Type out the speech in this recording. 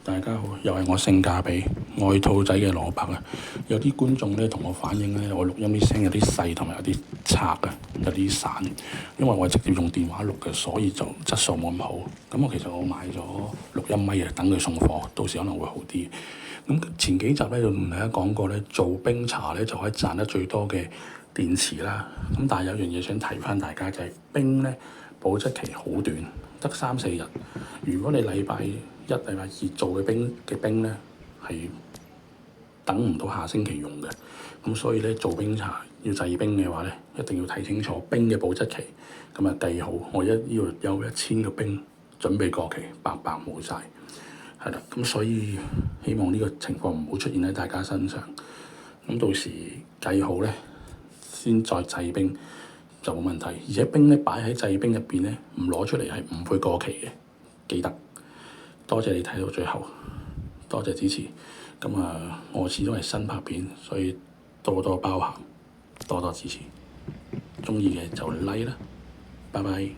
大家好，又係我性價比愛兔仔嘅蘿蔔啊！有啲觀眾咧同我反映咧，我錄音啲聲有啲細，同埋有啲拆啊，有啲散。因為我係直接用電話錄嘅，所以就質素冇咁好。咁其實我買咗錄音咪啊，等佢送貨，到時可能會好啲。咁前幾集咧就同大家講過咧，做冰茶咧就可以賺得最多嘅電池啦。咁但係有樣嘢想提翻大家就係冰咧保質期好短，得3-4日。如果你禮拜一、禮拜二做嘅冰咧係等唔到下星期用嘅。咁所以咧做冰茶要製冰嘅話咧，一定要睇清楚冰嘅保質期。咁啊計好，我呢度有1000個冰準備過期，白白冇晒。係啦，咁所以希望呢個情況唔好出現喺大家身上。咁到時計好咧，先再製冰就冇問題。而且冰咧擺喺製冰入邊咧，唔攞出嚟係唔會過期嘅，記得。多謝你睇到最後，多謝支持。咁我始終係新拍片，所以多多包涵，多多支持。鍾意嘅就 like 啦，拜拜。